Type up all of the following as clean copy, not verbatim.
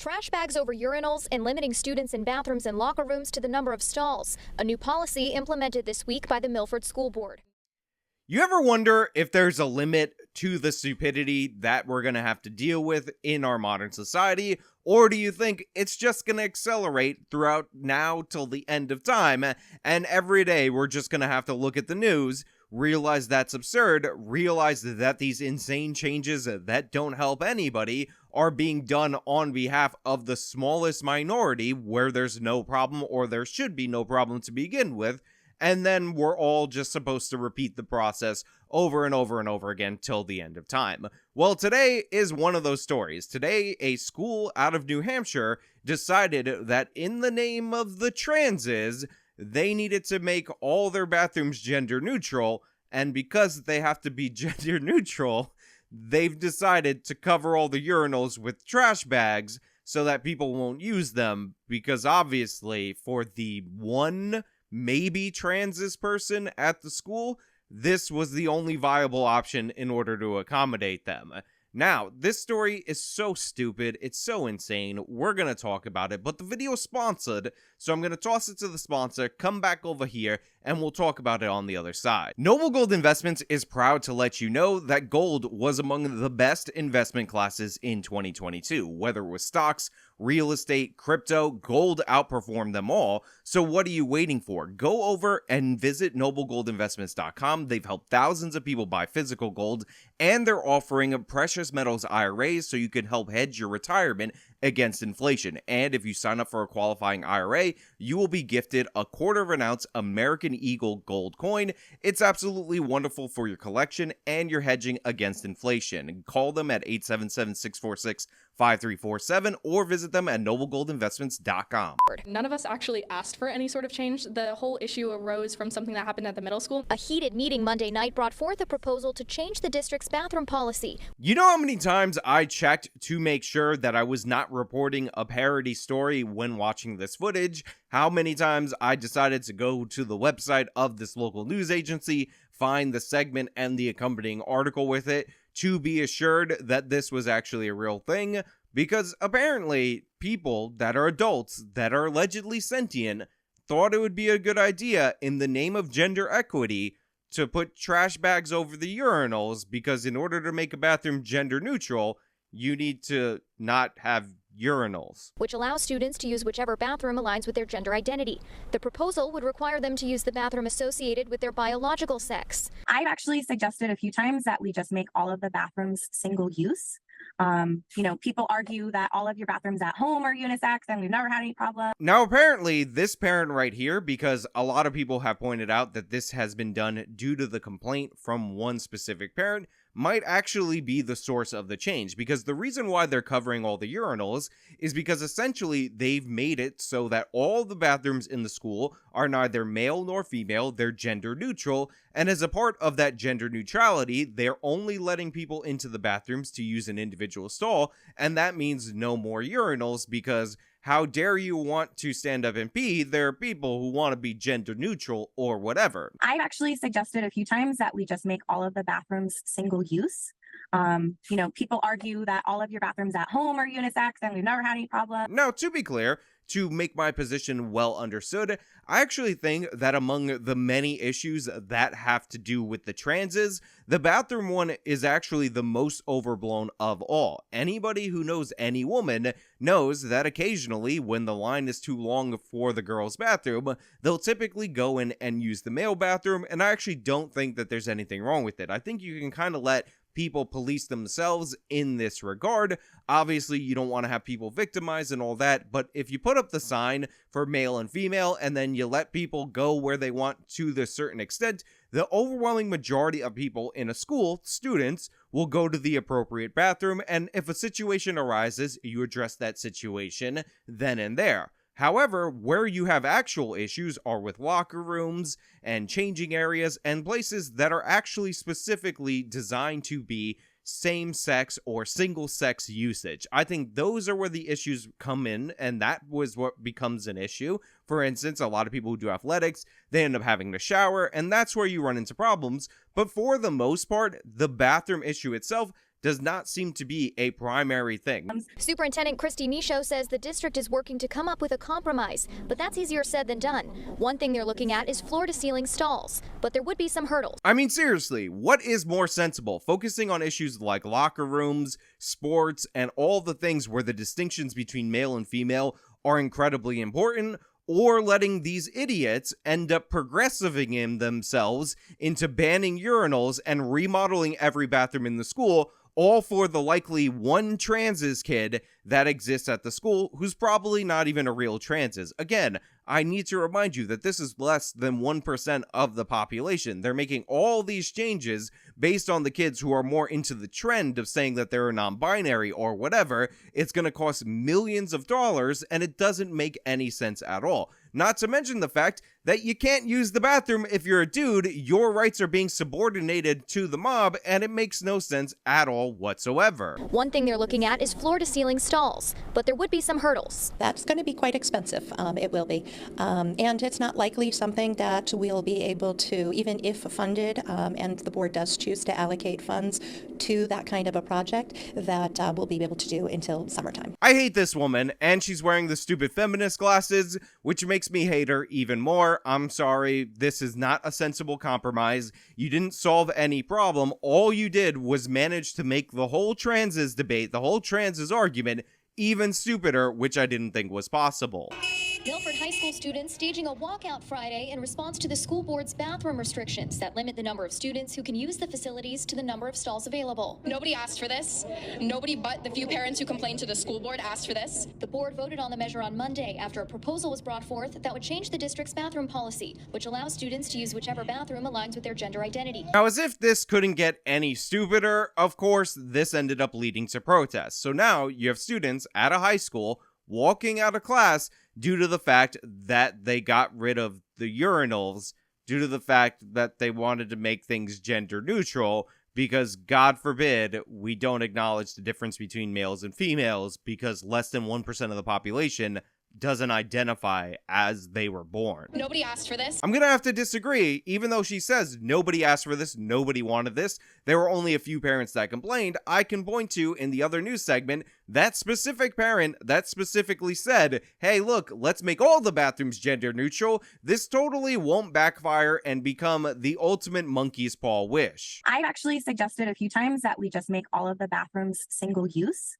Trash bags over urinals and limiting students in bathrooms and locker rooms to the number of stalls. A new policy implemented this week by the Milford School Board. You ever wonder if there's a limit to the stupidity that we're going to have to deal with in our modern society? Or do you think it's just going to accelerate throughout now till the end of time? And every day we're just going to have to look at the news, realize that's absurd, realize that these insane changes that don't help anybody are being done on behalf of the smallest minority where there's no problem, or there should be no problem to begin with. And then we're all just supposed to repeat the process over and over and over again till the end of time. Well, today is one of those stories. Today, a school out of New Hampshire decided that in the name of the Tranzez, they needed to make all their bathrooms gender neutral. And because they have to be gender neutral, they've decided to cover all the urinals with trash bags so that people won't use them. Because obviously, for the one maybe Tranzez person at the school, this was the only viable option in order to accommodate them. Now, this story is so stupid, it's so insane, we're gonna talk about it, but the video is sponsored, so I'm gonna toss it to the sponsor, come back over here, and we'll talk about it on the other side. Noble Gold Investments is proud to let you know that gold was among the best investment classes in 2022. Whether it was stocks, real estate, crypto, gold outperformed them all. So what are you waiting for? Go over and visit noblegoldinvestments.com. They've helped thousands of people buy physical gold, and they're offering precious metals IRAs so you can help hedge your retirement against inflation. And if you sign up for a qualifying IRA, you will be gifted a 1/4 of an ounce American Eagle gold coin. It's absolutely wonderful for your collection and your hedging against inflation. Call them at 877-646-5347 or visit them at noblegoldinvestments.com. None of us actually asked for any sort of change. The whole issue arose from something that happened at the middle school. A heated meeting Monday night brought forth a proposal to change the district's bathroom policy. You know how many times I checked to make sure that I was not reporting a parody story when watching this footage? How many times I decided to go to the website of this local news agency, find the segment and the accompanying article with it to be assured that this was actually a real thing? Because apparently people that are adults that are allegedly sentient thought it would be a good idea in the name of gender equity to put trash bags over the urinals, because in order to make a bathroom gender neutral, you need to not have urinals, which allows students to use whichever bathroom aligns with their gender identity. The proposal would require them to use the bathroom associated with their biological sex. I've actually suggested a few times that we just make all of the bathrooms single use. People argue that all of your bathrooms at home are unisex, and we've never had any problem. Now, apparently, this parent right here, because a lot of people have pointed out that this has been done due to the complaint from one specific parent, might actually be the source of the change, because the reason why they're covering all the urinals is because essentially they've made it so that all the bathrooms in the school are neither male nor female, they're gender neutral, and as a part of that gender neutrality, they're only letting people into the bathrooms to use an individual stall, and that means no more urinals, because how dare you want to stand up and pee? There are people who want to be gender neutral or whatever. I've actually suggested a few times that we just make all of the bathrooms single use. People argue that all of your bathrooms at home are unisex, and we've never had any problem. Now, to be clear, to make my position well understood, I actually think that among the many issues that have to do with the Tranzez, the bathroom one is actually the most overblown of all. Anybody who knows any woman knows that occasionally, when the line is too long for the girl's bathroom, they'll typically go in and use the male bathroom, and I actually don't think that there's anything wrong with it. I think you can kind of let people police themselves in this regard. Obviously, you don't want to have people victimized and all that, but if you put up the sign for male and female and then you let people go where they want to the certain extent, the overwhelming majority of people in a school, students, will go to the appropriate bathroom, and if a situation arises, you address that situation then and there. However, where you have actual issues are with locker rooms and changing areas and places that are actually specifically designed to be same-sex or single-sex usage. I think those are where the issues come in, and that was what becomes an issue. For instance, a lot of people who do athletics, they end up having to shower, and that's where you run into problems. But for the most part, the bathroom issue itself does not seem to be a primary thing. Superintendent Christy Nisho says the district is working to come up with a compromise, but that's easier said than done. One thing they're looking at is floor-to-ceiling stalls, but there would be some hurdles. I mean, seriously, what is more sensible? Focusing on issues like locker rooms, sports, and all the things where the distinctions between male and female are incredibly important, or letting these idiots end up progressiving in themselves into banning urinals and remodeling every bathroom in the school, all for the likely one Tranzez kid that exists at the school who's probably not even a real Tranzez. Again, I need to remind you that this is less than 1% of the population. They're making all these changes based on the kids who are more into the trend of saying that they're non-binary or whatever. It's going to cost millions of dollars, and it doesn't make any sense at all. Not to mention the fact that you can't use the bathroom if you're a dude. Your rights are being subordinated to the mob, and it makes no sense at all whatsoever. One thing they're looking at is floor-to-ceiling stalls, but there would be some hurdles. That's going to be quite expensive. It will be. And it's not likely something that we'll be able to, even if funded, and the board does choose to allocate funds to that kind of a project, that we'll be able to do until summertime. I hate this woman, and she's wearing the stupid feminist glasses, which makes me hate her even more. I'm sorry, this is not a sensible compromise. You didn't solve any problem. All you did was manage to make the whole Tranzez debate, the whole Tranzez argument, even stupider, which I didn't think was possible. Milford High School students staging a walkout Friday in response to the school board's bathroom restrictions that limit the number of students who can use the facilities to the number of stalls available. Nobody asked for this. Nobody but the few parents who complained to the school board asked for this. The board voted on the measure on Monday after a proposal was brought forth that would change the district's bathroom policy, which allows students to use whichever bathroom aligns with their gender identity. Now, as if this couldn't get any stupider, of course, this ended up leading to protests. So now you have students at a high school walking out of class due to the fact that they got rid of the urinals, due to the fact that they wanted to make things gender neutral, because God forbid we don't acknowledge the difference between males and females because less than 1% of the population doesn't identify as they were born. Nobody asked for this. I'm gonna have to disagree. Even though she says nobody asked for this, nobody wanted this, there were only a few parents that complained. I can point to, in the other news segment, that specific parent that specifically said, hey, look, let's make all the bathrooms gender neutral. This totally won't backfire and become the ultimate monkey's paw wish. I've actually suggested a few times that we just make all of the bathrooms single use.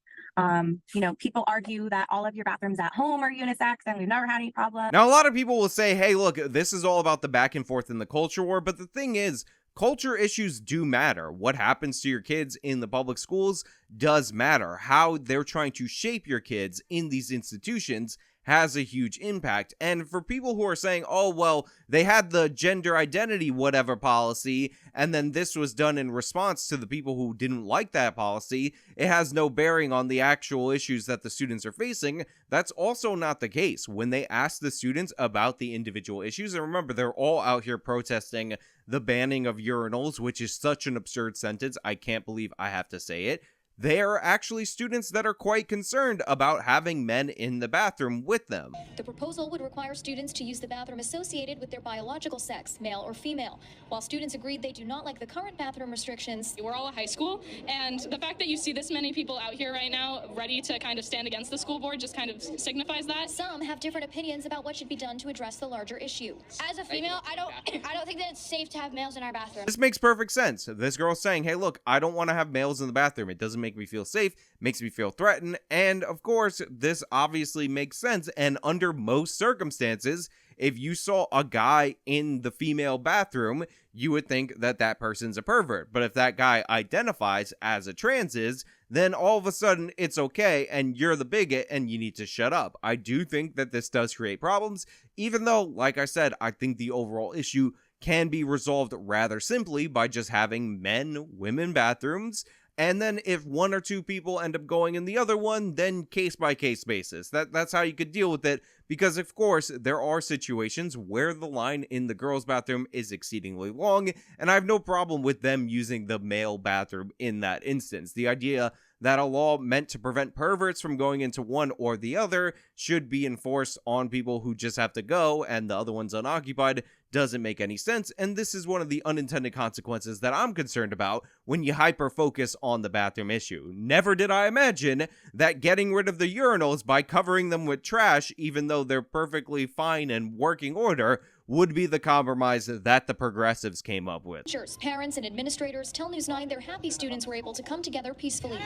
People argue that all of your bathrooms at home are unisex and we've never had any problem. Now, a lot of people will say, hey, look, this is all about the back and forth in the culture war. But the thing is, culture issues do matter. What happens to your kids in the public schools does matter. How they're trying to shape your kids in these institutions has a huge impact. And for people who are saying, oh, well, they had the gender identity whatever policy, and then this was done in response to the people who didn't like that policy, it has no bearing on the actual issues that the students are facing. That's also not the case. When they ask the students about the individual issues, and remember, they're all out here protesting the banning of urinals, which is such an absurd sentence, I can't believe I have to say it. They are actually students that are quite concerned about having men in the bathroom with them. The proposal would require students to use the bathroom associated with their biological sex, male or female. While students agreed they do not like the current bathroom restrictions, We're all a high school, and the fact that you see this many people out here right now ready to kind of stand against the school board just kind of signifies that. some have different opinions about what should be done to address the larger issue. As a female, I don't think that it's safe to have males in our bathroom. This makes perfect sense. This girl's saying, hey, look, I don't want to have males in the bathroom. It doesn't make me feel safe, makes me feel threatened, and of course, this obviously makes sense, and under most circumstances, if you saw a guy in the female bathroom, you would think that that person's a pervert. But if that guy identifies as a Tranzez, then all of a sudden it's okay and you're the bigot and you need to shut up. I do think that this does create problems, even though, like I said, I think the overall issue can be resolved rather simply by just having men-women bathrooms. And then if one or two people end up going in the other one, then case-by-case basis. That's how you could deal with it, because of course, there are situations where the line in the girls' bathroom is exceedingly long, and I have no problem with them using the male bathroom in that instance. The idea that a law meant to prevent perverts from going into one or the other should be enforced on people who just have to go and the other one's unoccupied doesn't make any sense, and this is one of the unintended consequences that I'm concerned about when you hyper-focus on the bathroom issue. Never did I imagine that getting rid of the urinals by covering them with trash, even though they're perfectly fine and working order, would be the compromise that the progressives came up with. Teachers, parents, and administrators tell News 9 they're happy students were able to come together peacefully.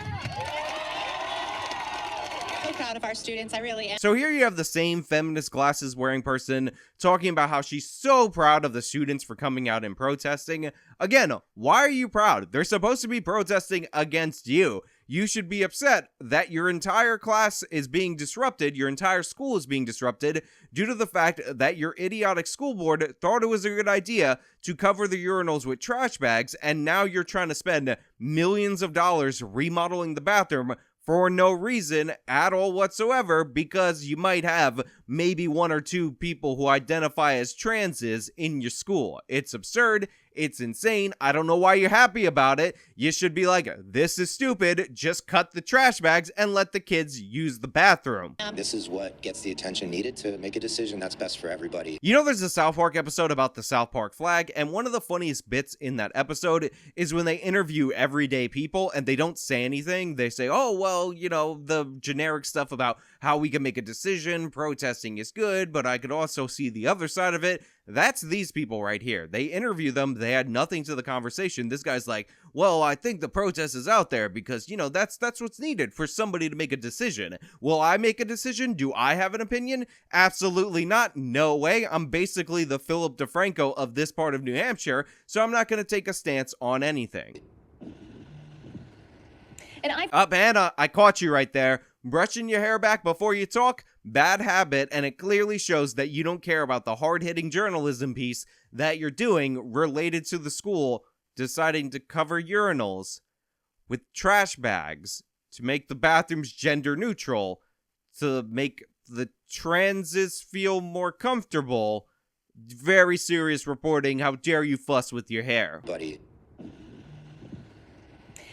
So proud of our students, I really am. So here you have the same feminist glasses wearing person talking about how she's so proud of the students for coming out and protesting. Again, why are you proud? They're supposed to be protesting against you. You should be upset that your entire class is being disrupted, your entire school is being disrupted due to the fact that your idiotic school board thought it was a good idea to cover the urinals with trash bags, and now you're trying to spend millions of dollars remodeling the bathroom for no reason at all whatsoever, because you might have maybe 1 or 2 people who identify as transes in your school. It's absurd. It's insane. I don't know why you're happy about it. You should be like, this is stupid. Just cut the trash bags and let the kids use the bathroom. This is what gets the attention needed to make a decision that's best for everybody. You know, there's a South Park episode about the South Park flag, and one of the funniest bits in that episode is when they interview everyday people and they don't say anything. They say, oh, well, you know, the generic stuff about how we can make a decision, protesting is good, but I could also see the other side of it. That's these people right here. They interview them. They add nothing to the conversation. This guy's like, well, I think the protest is out there because, you know, that's what's needed for somebody to make a decision. Will I make a decision? Do I have an opinion? Absolutely not. No way. I'm basically the Philip DeFranco of this part of New Hampshire, so I'm not going to take a stance on anything. And Anna, I caught you right there. Brushing your hair back before you talk? Bad habit, and it clearly shows that you don't care about the hard-hitting journalism piece that you're doing related to the school deciding to cover urinals with trash bags to make the bathrooms gender neutral, to make the transes feel more comfortable. Very serious reporting. How dare you fuss with your hair? Buddy.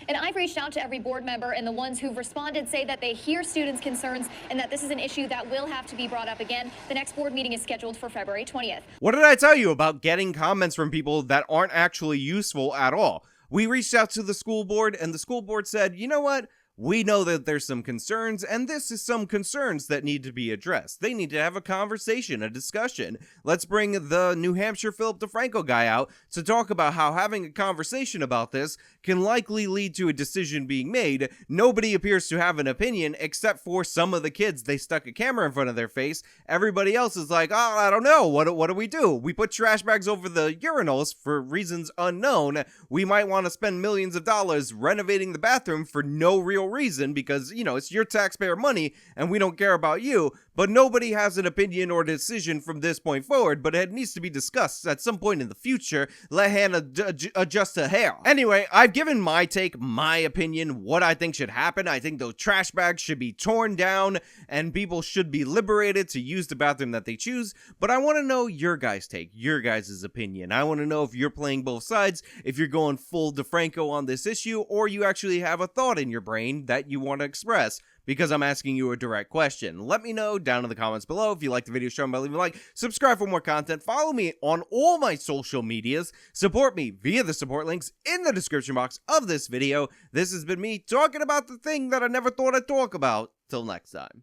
And I've reached out to every board member, and the ones who've responded say that they hear students' concerns and that this is an issue that will have to be brought up again. The next board meeting is scheduled for February 20th. What did I tell you about getting comments from people that aren't actually useful at all? We reached out to the school board, and the school board said, you know what? We know that there's some concerns, and this is some concerns that need to be addressed. They need to have a conversation, a discussion. Let's bring the New Hampshire Philip DeFranco guy out to talk about how having a conversation about this can likely lead to a decision being made. Nobody appears to have an opinion except for some of the kids. They stuck a camera in front of their face. Everybody else is like, oh, I don't know. What do we do? We put trash bags over the urinals for reasons unknown. We might want to spend millions of dollars renovating the bathroom for no real reason because, you know, it's your taxpayer money and we don't care about you, but nobody has an opinion or decision from this point forward, but it needs to be discussed at some point in the future. Let Hannah adjust her hair. Anyway, I've given my take, my opinion, what I think should happen. I think those trash bags should be torn down and people should be liberated to use the bathroom that they choose, but I want to know your guys' take, your guys' opinion. I want to know if you're playing both sides, if you're going full DeFranco on this issue, or you actually have a thought in your brain that you want to express, because I'm asking you a direct question. Let me know down in the comments below. If you like the video, show me by leaving a like, subscribe for more content, follow me on all my social medias, support me via the support links in the description box of this video. This has been me talking about the thing that I never thought I'd talk about. Till next time.